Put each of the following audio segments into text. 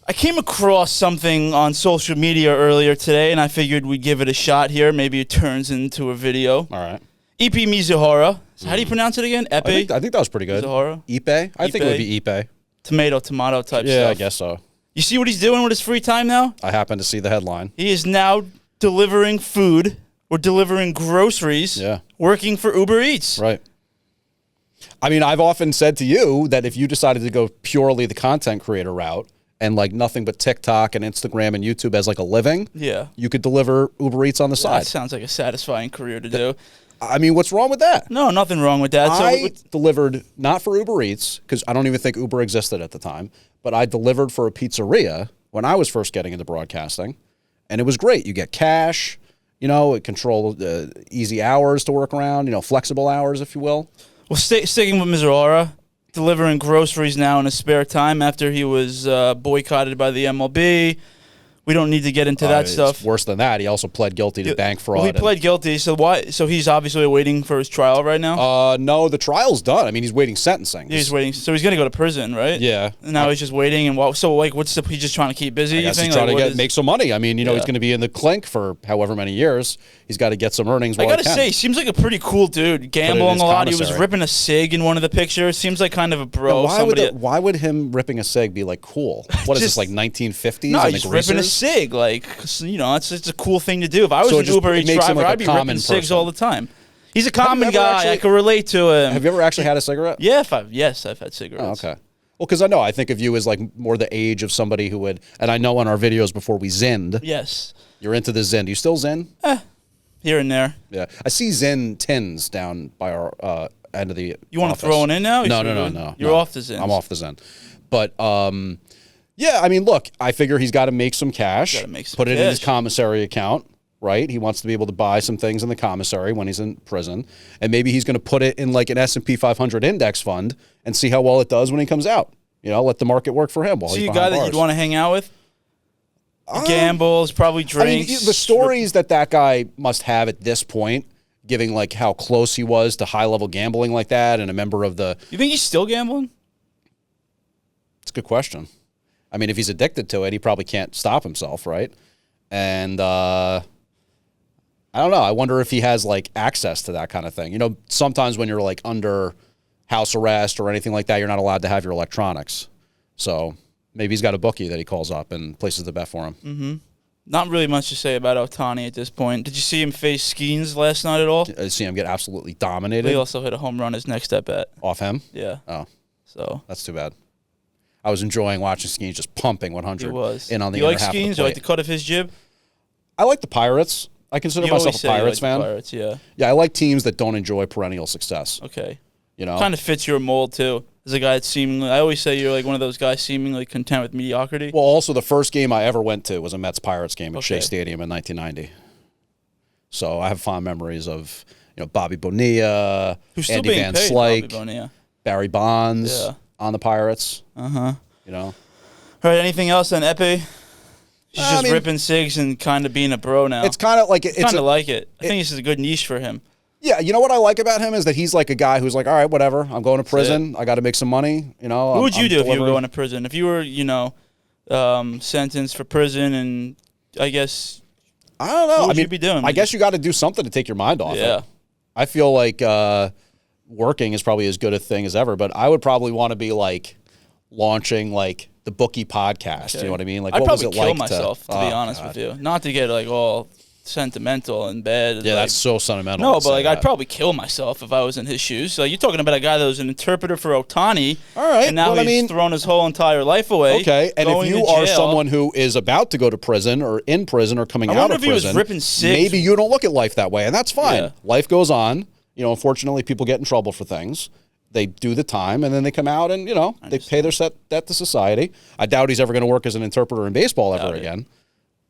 I came across something on social media earlier today, and I figured we'd give it a shot here. Maybe it turns into a video. All right. Ipe Mizuhara. How do you pronounce it again? Epe? I think that was pretty good. Mizuhara? Ipe? I think it would be Ipe. Tomato type stuff. Yeah, I guess so. You see what he's doing with his free time now? I happen to see the headline. He is now delivering food or delivering groceries, working for Uber Eats. Right. I mean, I've often said to you that if you decided to go purely the content creator route and like nothing but TikTok and Instagram and YouTube as like a living, you could deliver Uber Eats on the side. That sounds like a satisfying career to do. I mean, what's wrong with that? No, nothing wrong with that. I delivered, not for Uber Eats, because I don't even think Uber existed at the time, but I delivered for a pizzeria when I was first getting into broadcasting, and it was great. You get cash, you know, it controls easy hours to work around, you know, flexible hours, if you will. Well, sticking with Mizuhara, delivering groceries now in his spare time after he was boycotted by the MLB. We don't need to get into that stuff. It's worse than that. He also pled guilty to bank fraud. Well, he pled guilty. So why? So he's obviously waiting for his trial right now? No, the trial's done. I mean, he's waiting sentencing. He's waiting. So he's going to go to prison, right? Yeah. And now he's just waiting. And so, like, he's just trying to keep busy? I guess he's trying to make some money. I mean, you know, he's going to be in the clink for however many years. He's got to get some earnings while he can. I got to say, he seems like a pretty cool dude. Gambling a lot. He was ripping a cig in one of the pictures. Seems like kind of a bro. Why would him ripping a cig be, like, cool? What is this, like 1950s? No, he's ripping a cig, like... You know, it's a cool thing to do. If I was an Uber Eats driver, I'd be ripping cigs all the time. He's a common guy. I can relate to him. Have you ever actually had a cigarette? Yeah, I've had cigarettes. Oh, okay. Well, because I think of you as like more the age of somebody who would, and I know on our videos before we zinned. Yes. You're into the zin. Do you still zin? Here and there. Yeah. I see zin tins down by our end of the You want to throw one in now? No. You're off the zin. I'm off the zin. But, yeah, I mean, look, I figure he's got to make some cash, put it in his commissary account, right? He wants to be able to buy some things in the commissary when he's in prison, and maybe he's going to put it in like an S&P 500 index fund and see how well it does when he comes out. You know, let the market work for him while he's behind bars. So you a guy that you'd want to hang out with? Gambles, probably drinks. I mean, the stories that guy must have at this point, giving like how close he was to high-level gambling like that and a member of the... You think he's still gambling? It's a good question. I mean, if he's addicted to it, he probably can't stop himself, right? And I don't know. I wonder if he has, like, access to that kind of thing. You know, sometimes when you're, like, under house arrest or anything like that, you're not allowed to have your electronics. So maybe he's got a bookie that he calls up and places the bet for him. Mm-hmm. Not really much to say about Ohtani at this point. Did you see him face Skeens last night at all? Did you see him get absolutely dominated? He also hit a home run his next at-bat. Off him? Yeah. Oh. So that's too bad. I was enjoying watching Skeens just pumping 100 in on the you inner like half Skeens? of the You like the cut of his jib? I like the Pirates. I consider myself a Pirates fan. Pirates, yeah. Yeah, I like teams that don't enjoy perennial success. Okay. You know? Kind of fits your mold, too. As a guy that seemingly, I always say you're like one of those guys seemingly content with mediocrity. Well, also the first game I ever went to was a Mets-Pirates game at Shea Stadium in 1990. So I have fond memories of, you know, Bobby Bonilla, Andy Van Slyke, Barry Bonds on the Pirates. Uh-huh. You know? All right, anything else on Epe? He's just ripping cigs and kind of being a bro now. It's kind of like... I kind of like it. I think this is a good niche for him. Yeah, you know what I like about him is that he's like a guy who's like, all right, whatever, I'm going to prison. I got to make some money, you know. What would you do if you were going to prison? If you were, you know, sentenced for prison and I guess... I don't know. What would you be doing? I guess you got to do something to take your mind off it. I feel like working is probably as good a thing as ever, but I would probably want to be like launching like the Bookie podcast. You know what I mean? Like, I'd what was it probably kill like myself, to be honest with you. Not to get like all sentimental and bad. Yeah, like, that's so sentimental. No, but like I'd probably kill myself if I was in his shoes. So you're talking about a guy that was an interpreter for Ohtani. All right, and now he's thrown his whole entire life away. Okay, and if you are someone who is about to go to prison or in prison or coming out of prison, he was ripping cigs. Maybe you don't look at life that way, and that's fine. Life goes on. You know, unfortunately, people get in trouble for things. They do the time, and then they come out and, you know, they pay their debt to society. I doubt he's ever going to work as an interpreter in baseball ever again.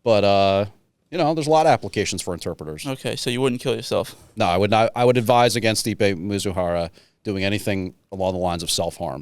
But, you know, there's a lot of applications for interpreters. Okay, so you wouldn't kill yourself? No, I would not. I would advise against Ipe Mizuhara doing anything along the lines of self-harm.